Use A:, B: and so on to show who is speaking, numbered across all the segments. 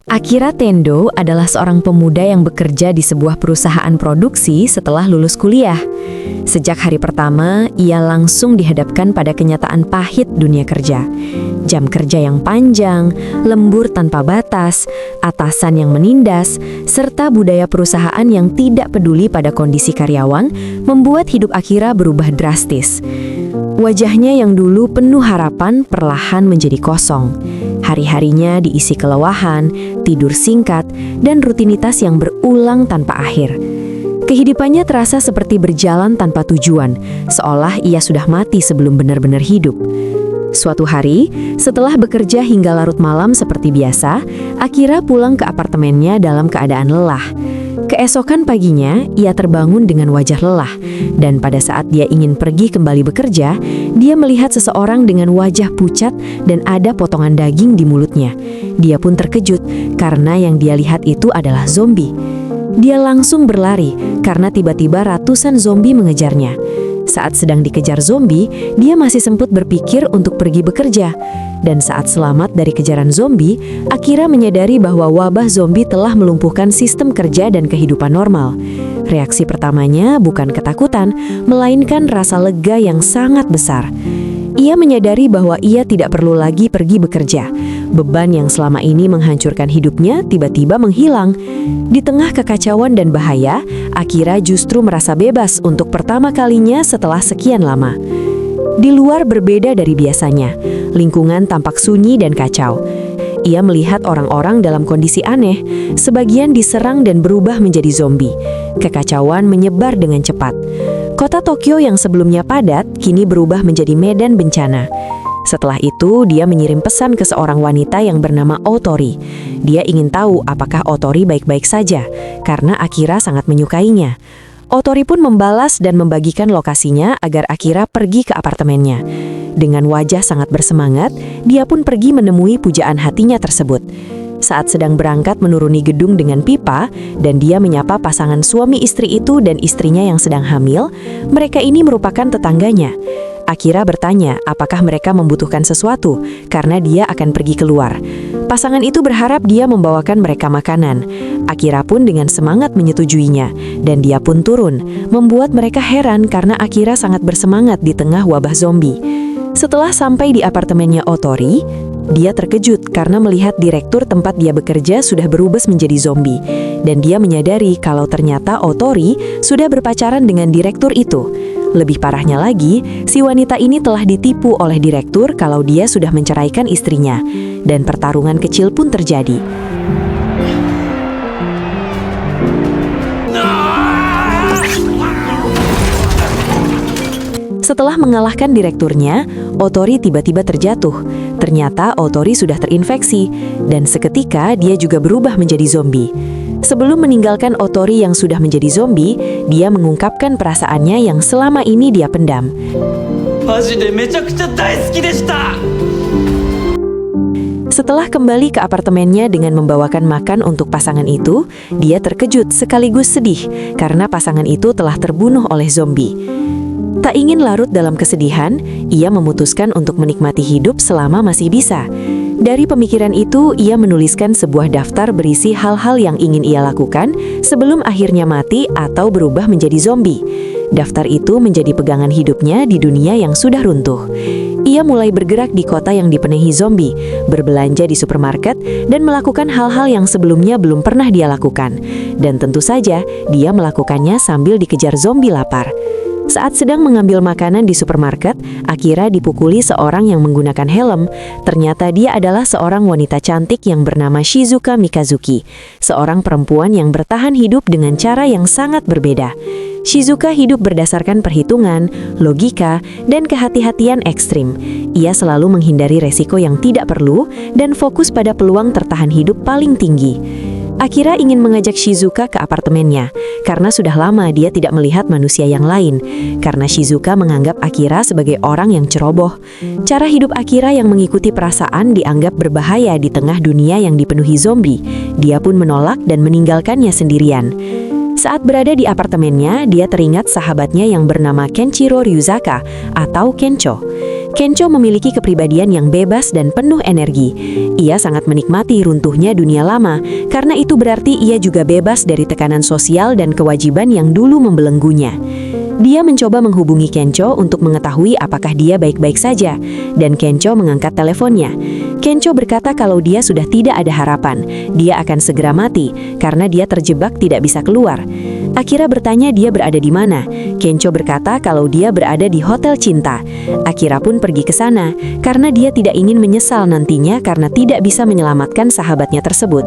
A: Akira Tendo adalah seorang pemuda yang bekerja di sebuah perusahaan produksi setelah lulus kuliah. Sejak hari pertama, ia langsung dihadapkan pada kenyataan pahit dunia kerja. Jam kerja yang panjang, lembur tanpa batas, atasan yang menindas, serta budaya perusahaan yang tidak peduli pada kondisi karyawan membuat hidup Akira berubah drastis. Wajahnya yang dulu penuh harapan perlahan menjadi kosong. Hari-harinya diisi kelelahan, tidur singkat, dan rutinitas yang berulang tanpa akhir. Kehidupannya terasa seperti berjalan tanpa tujuan, seolah ia sudah mati sebelum benar-benar hidup. Suatu hari, setelah bekerja hingga larut malam seperti biasa, Akira pulang ke apartemennya dalam keadaan lelah. Keesokan paginya, ia terbangun dengan wajah lelah, dan pada saat dia ingin pergi kembali bekerja, dia melihat seseorang dengan wajah pucat dan ada potongan daging di mulutnya. Dia pun terkejut karena yang dia lihat itu adalah zombie. Dia langsung berlari karena tiba-tiba ratusan zombie mengejarnya. Saat sedang dikejar zombie, dia masih sempat berpikir untuk pergi bekerja. Dan saat selamat dari kejaran zombie, Akira menyadari bahwa wabah zombie telah melumpuhkan sistem kerja dan kehidupan normal. Reaksi pertamanya bukan ketakutan, melainkan rasa lega yang sangat besar. Ia menyadari bahwa ia tidak perlu lagi pergi bekerja. Beban yang selama ini menghancurkan hidupnya tiba-tiba menghilang. Di tengah kekacauan dan bahaya, Akira justru merasa bebas untuk pertama kalinya setelah sekian lama. Di luar berbeda dari biasanya, lingkungan tampak sunyi dan kacau. Ia melihat orang-orang dalam kondisi aneh, sebagian diserang dan berubah menjadi zombie. Kekacauan menyebar dengan cepat. Kota Tokyo yang sebelumnya padat, kini berubah menjadi medan bencana. Setelah itu, dia mengirim pesan ke seorang wanita yang bernama Otori. Dia ingin tahu apakah Otori baik-baik saja, karena Akira sangat menyukainya. Otori pun membalas dan membagikan lokasinya agar Akira pergi ke apartemennya. Dengan wajah sangat bersemangat, dia pun pergi menemui pujaan hatinya tersebut. Saat sedang berangkat menuruni gedung dengan pipa, dan dia menyapa pasangan suami istri itu dan istrinya yang sedang hamil, mereka ini merupakan tetangganya. Akira bertanya apakah mereka membutuhkan sesuatu, karena dia akan pergi keluar. Pasangan itu berharap dia membawakan mereka makanan. Akira pun dengan semangat menyetujuinya, dan dia pun turun, membuat mereka heran karena Akira sangat bersemangat di tengah wabah zombie. Setelah sampai di apartemennya Otori, dia terkejut karena melihat direktur tempat dia bekerja sudah berubah menjadi zombie. Dan dia menyadari kalau ternyata Otori sudah berpacaran dengan direktur itu. Lebih parahnya lagi, si wanita ini telah ditipu oleh direktur kalau dia sudah menceraikan istrinya. Dan pertarungan kecil pun terjadi. Setelah mengalahkan direkturnya, Otori tiba-tiba terjatuh. Ternyata Otori sudah terinfeksi, dan seketika dia juga berubah menjadi zombie. Sebelum meninggalkan Otori yang sudah menjadi zombie, dia mengungkapkan perasaannya yang selama ini dia pendam. Setelah kembali ke apartemennya dengan membawakan makan untuk pasangan itu, dia terkejut sekaligus sedih karena pasangan itu telah terbunuh oleh zombie. Tak ingin larut dalam kesedihan, ia memutuskan untuk menikmati hidup selama masih bisa. Dari pemikiran itu, ia menuliskan sebuah daftar berisi hal-hal yang ingin ia lakukan sebelum akhirnya mati atau berubah menjadi zombie. Daftar itu menjadi pegangan hidupnya di dunia yang sudah runtuh. Ia mulai bergerak di kota yang dipenuhi zombie, berbelanja di supermarket, dan melakukan hal-hal yang sebelumnya belum pernah dia lakukan. Dan tentu saja, dia melakukannya sambil dikejar zombie lapar. Saat sedang mengambil makanan di supermarket, Akira dipukuli seorang yang menggunakan helm. Ternyata dia adalah seorang wanita cantik yang bernama Shizuka Mikazuki, seorang perempuan yang bertahan hidup dengan cara yang sangat berbeda. Shizuka hidup berdasarkan perhitungan, logika, dan kehati-hatian ekstrim. Ia selalu menghindari resiko yang tidak perlu dan fokus pada peluang tertahan hidup paling tinggi. Akira ingin mengajak Shizuka ke apartemennya, karena sudah lama dia tidak melihat manusia yang lain, karena Shizuka menganggap Akira sebagai orang yang ceroboh. Cara hidup Akira yang mengikuti perasaan dianggap berbahaya di tengah dunia yang dipenuhi zombie. Dia pun menolak dan meninggalkannya sendirian. Saat berada di apartemennya, dia teringat sahabatnya yang bernama Kenshiro Ryuzaka atau Kencho. Kencho memiliki kepribadian yang bebas dan penuh energi. Ia sangat menikmati runtuhnya dunia lama, karena itu berarti ia juga bebas dari tekanan sosial dan kewajiban yang dulu membelenggunya. Dia mencoba menghubungi Kencho untuk mengetahui apakah dia baik-baik saja, dan Kencho mengangkat teleponnya. Kencho berkata kalau dia sudah tidak ada harapan, dia akan segera mati karena dia terjebak tidak bisa keluar. Akira bertanya dia berada di mana. Kencho berkata kalau dia berada di Hotel Cinta. Akira pun pergi ke sana karena dia tidak ingin menyesal nantinya karena tidak bisa menyelamatkan sahabatnya tersebut.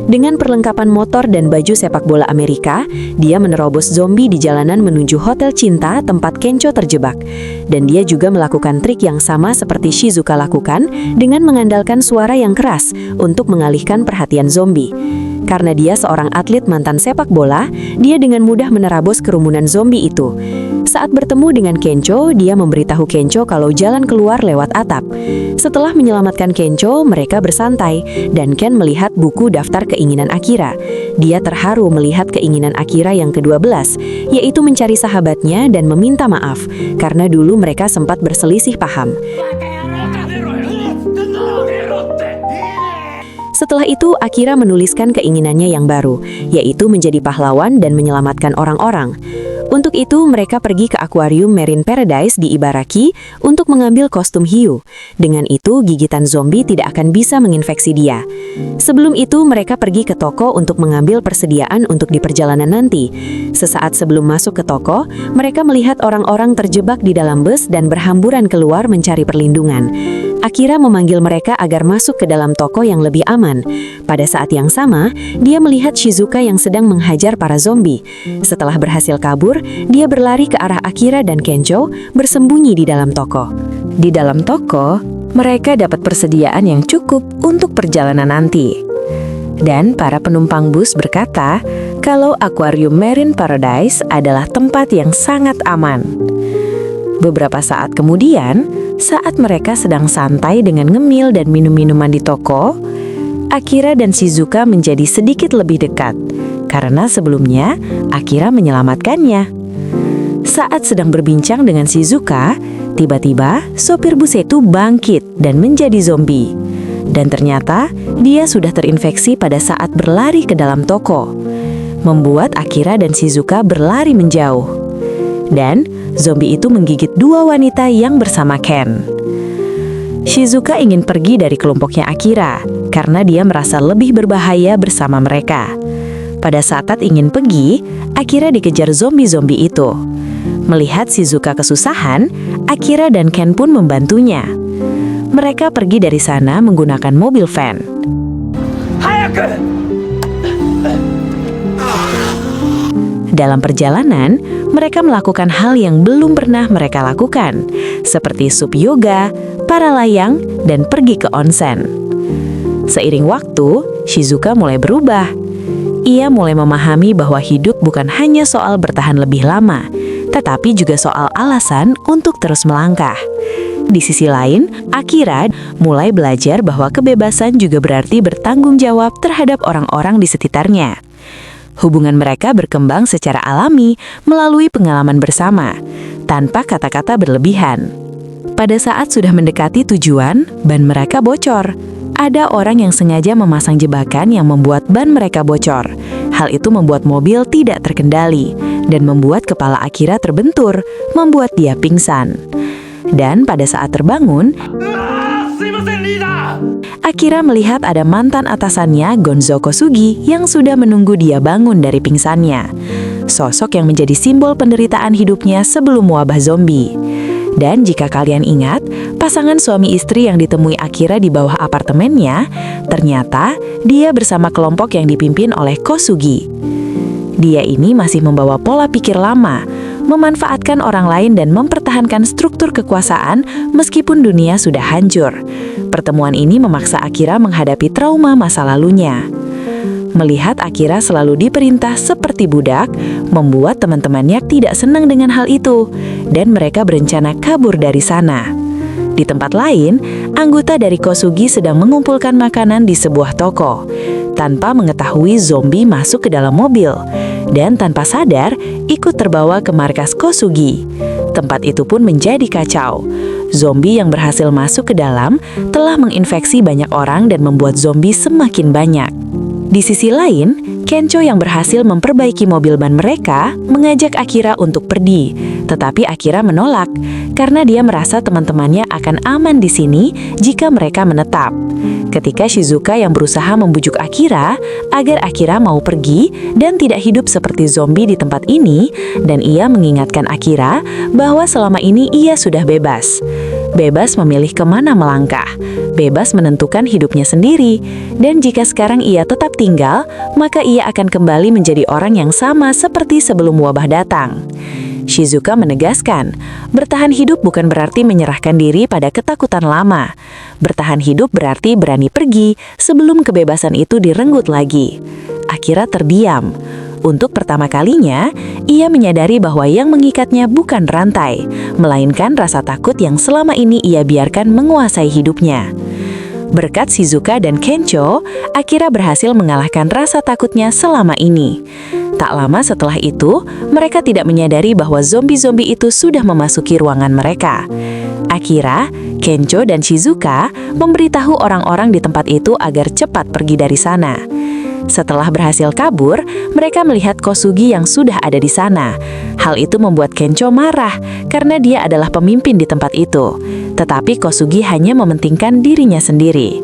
A: Dengan perlengkapan motor dan baju sepak bola Amerika, dia menerobos zombie di jalanan menuju Hotel Cinta tempat Kencho terjebak. Dan dia juga melakukan trik yang sama seperti Shizuka lakukan dengan mengandalkan suara yang keras untuk mengalihkan perhatian zombie. Karena dia seorang atlet mantan sepak bola, dia dengan mudah menerabos kerumunan zombie itu. Saat bertemu dengan Kencho, dia memberitahu Kencho kalau jalan keluar lewat atap. Setelah menyelamatkan Kencho, mereka bersantai, dan Ken melihat buku daftar keinginan Akira. Dia terharu melihat keinginan Akira yang ke-12, yaitu mencari sahabatnya dan meminta maaf, karena dulu mereka sempat berselisih paham. Setelah itu, Akira menuliskan keinginannya yang baru, yaitu menjadi pahlawan dan menyelamatkan orang-orang. Untuk itu, mereka pergi ke akuarium Marine Paradise di Ibaraki untuk mengambil kostum hiu. Dengan itu, gigitan zombie tidak akan bisa menginfeksi dia. Sebelum itu, mereka pergi ke toko untuk mengambil persediaan untuk di perjalanan nanti. Sesaat sebelum masuk ke toko, mereka melihat orang-orang terjebak di dalam bus dan berhamburan keluar mencari perlindungan. Akira memanggil mereka agar masuk ke dalam toko yang lebih aman. Pada saat yang sama, dia melihat Shizuka yang sedang menghajar para zombie. Setelah berhasil kabur, dia berlari ke arah Akira dan Kencho bersembunyi di dalam toko. Di dalam toko, mereka dapat persediaan yang cukup untuk perjalanan nanti. Dan para penumpang bus berkata kalau akuarium Marine Paradise adalah tempat yang sangat aman. Beberapa saat kemudian, saat mereka sedang santai dengan ngemil dan minum-minuman di toko, Akira dan Shizuka menjadi sedikit lebih dekat, karena sebelumnya Akira menyelamatkannya. Saat sedang berbincang dengan Shizuka, tiba-tiba sopir bus itu bangkit dan menjadi zombie. Dan ternyata dia sudah terinfeksi pada saat berlari ke dalam toko, membuat Akira dan Shizuka berlari menjauh. Dan zombie itu menggigit dua wanita yang bersama Ken. Shizuka ingin pergi dari kelompoknya Akira karena dia merasa lebih berbahaya bersama mereka. Pada saat ingin pergi, Akira dikejar zombie-zombie itu. Melihat Shizuka kesusahan, Akira dan Ken pun membantunya. Mereka pergi dari sana menggunakan mobil van. Dalam perjalanan, mereka melakukan hal yang belum pernah mereka lakukan, seperti sup yoga, para layang, dan pergi ke onsen. Seiring waktu, Shizuka mulai berubah. Ia mulai memahami bahwa hidup bukan hanya soal bertahan lebih lama, tetapi juga soal alasan untuk terus melangkah. Di sisi lain, Akira mulai belajar bahwa kebebasan juga berarti bertanggung jawab terhadap orang-orang di sekitarnya. Hubungan mereka berkembang secara alami melalui pengalaman bersama, tanpa kata-kata berlebihan. Pada saat sudah mendekati tujuan, ban mereka bocor. Ada orang yang sengaja memasang jebakan yang membuat ban mereka bocor. Hal itu membuat mobil tidak terkendali dan membuat kepala Akira terbentur, membuat dia pingsan. Dan pada saat terbangun, Akira melihat ada mantan atasannya, Gonzo Kosugi, yang sudah menunggu dia bangun dari pingsannya. Sosok yang menjadi simbol penderitaan hidupnya sebelum wabah zombie. Dan jika kalian ingat, pasangan suami istri yang ditemui Akira di bawah apartemennya, ternyata dia bersama kelompok yang dipimpin oleh Kosugi. Dia ini masih membawa pola pikir lama, memanfaatkan orang lain dan mempertahankan struktur kekuasaan meskipun dunia sudah hancur. Pertemuan ini memaksa Akira menghadapi trauma masa lalunya. Melihat Akira selalu diperintah seperti budak, membuat teman-temannya tidak senang dengan hal itu, dan mereka berencana kabur dari sana. Di tempat lain, anggota dari Kosugi sedang mengumpulkan makanan di sebuah toko. Tanpa mengetahui, zombie masuk ke dalam mobil, dan tanpa sadar ikut terbawa ke markas Kosugi. Tempat itu pun menjadi kacau.
B: Zombie yang berhasil masuk ke dalam telah menginfeksi banyak orang dan membuat zombie semakin banyak. Di sisi lain, Kencho yang berhasil memperbaiki mobil ban mereka mengajak Akira untuk pergi, tetapi Akira menolak karena dia merasa teman-temannya akan aman di sini jika mereka menetap. Ketika Shizuka yang berusaha membujuk Akira agar Akira mau pergi dan tidak hidup seperti zombie di tempat ini, dan ia mengingatkan Akira bahwa selama ini ia sudah bebas. Bebas memilih kemana melangkah, bebas menentukan hidupnya sendiri, dan jika sekarang ia tetap tinggal, maka ia akan kembali menjadi orang yang sama seperti sebelum wabah datang. Shizuka menegaskan, bertahan hidup bukan berarti menyerahkan diri pada ketakutan lama. Bertahan hidup berarti berani pergi sebelum kebebasan itu direnggut lagi. Akira terdiam. Untuk pertama kalinya, ia menyadari bahwa yang mengikatnya bukan rantai, melainkan rasa takut yang selama ini ia biarkan menguasai hidupnya. Berkat Shizuka dan Kencho, Akira berhasil mengalahkan rasa takutnya selama ini. Tak lama setelah itu, mereka tidak menyadari bahwa zombie-zombie itu sudah memasuki ruangan mereka. Akira, Kencho, dan Shizuka memberitahu orang-orang di tempat itu agar cepat pergi dari sana. Setelah berhasil kabur, mereka melihat Kosugi yang sudah ada di sana. Hal itu membuat Kencho marah karena dia adalah pemimpin di tempat itu. Tetapi Kosugi hanya mementingkan dirinya sendiri.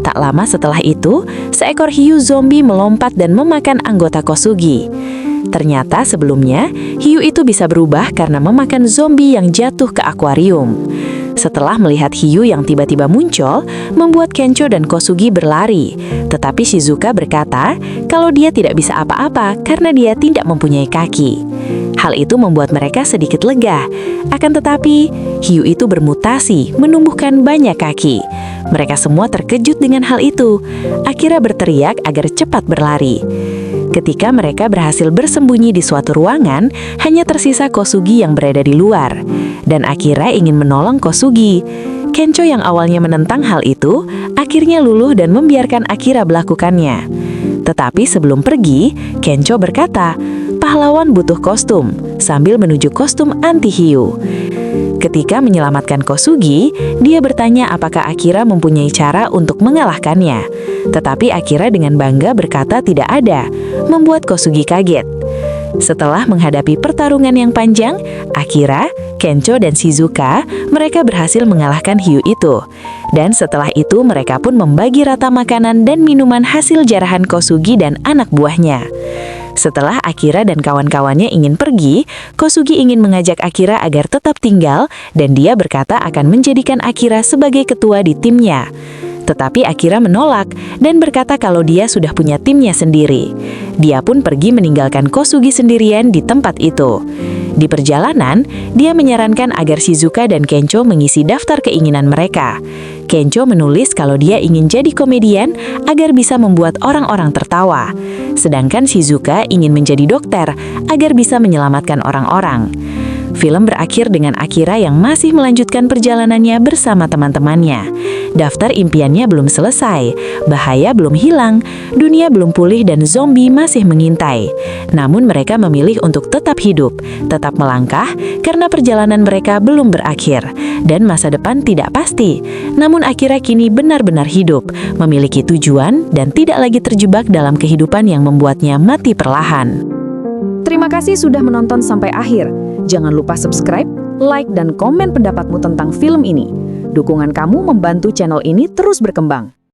B: Tak lama setelah itu, seekor hiu zombie melompat dan memakan anggota Kosugi. Ternyata sebelumnya, hiu itu bisa berubah karena memakan zombie yang jatuh ke akuarium. Setelah melihat hiu yang tiba-tiba muncul, membuat Kencho dan Kosugi berlari. Tetapi Shizuka berkata kalau dia tidak bisa apa-apa karena dia tidak mempunyai kaki. Hal itu membuat mereka sedikit lega. Akan tetapi, hiu itu bermutasi, menumbuhkan banyak kaki. Mereka semua terkejut dengan hal itu. Akira berteriak agar cepat berlari. Ketika mereka berhasil bersembunyi di suatu ruangan, hanya tersisa Kosugi yang berada di luar. Dan Akira ingin menolong Kosugi. Kencho yang awalnya menentang hal itu, akhirnya luluh dan membiarkan Akira melakukannya. Tetapi sebelum pergi, Kencho berkata, pahlawan butuh kostum, sambil menuju kostum anti-hiu. Ketika menyelamatkan Kosugi, dia bertanya apakah Akira mempunyai cara untuk mengalahkannya. Tetapi Akira dengan bangga berkata tidak ada, membuat Kosugi kaget. Setelah menghadapi pertarungan yang panjang, Akira, Kencho, dan Shizuka, mereka berhasil mengalahkan hiu itu. Dan setelah itu mereka pun membagi rata makanan dan minuman hasil jarahan Kosugi dan anak buahnya. Setelah Akira dan kawan-kawannya ingin pergi, Kosugi ingin mengajak Akira agar tetap tinggal dan dia berkata akan menjadikan Akira sebagai ketua di timnya. Tetapi Akira menolak dan berkata kalau dia sudah punya timnya sendiri. Dia pun pergi meninggalkan Kosugi sendirian di tempat itu. Di perjalanan, dia menyarankan agar Shizuka dan Kencho mengisi daftar keinginan mereka. Kencho menulis kalau dia ingin jadi komedian agar bisa membuat orang-orang tertawa. Sedangkan Shizuka ingin menjadi dokter agar bisa menyelamatkan orang-orang. Film berakhir dengan Akira yang masih melanjutkan perjalanannya bersama teman-temannya. Daftar impiannya belum selesai, bahaya belum hilang, dunia belum pulih dan zombie masih mengintai. Namun mereka memilih untuk tetap hidup, tetap melangkah karena perjalanan mereka belum berakhir dan masa depan tidak pasti. Namun Akira kini benar-benar hidup, memiliki tujuan dan tidak lagi terjebak dalam kehidupan yang membuatnya mati perlahan.
A: Terima kasih sudah menonton sampai akhir. Jangan lupa subscribe, like, dan komen pendapatmu tentang film ini. Dukungan kamu membantu channel ini terus berkembang.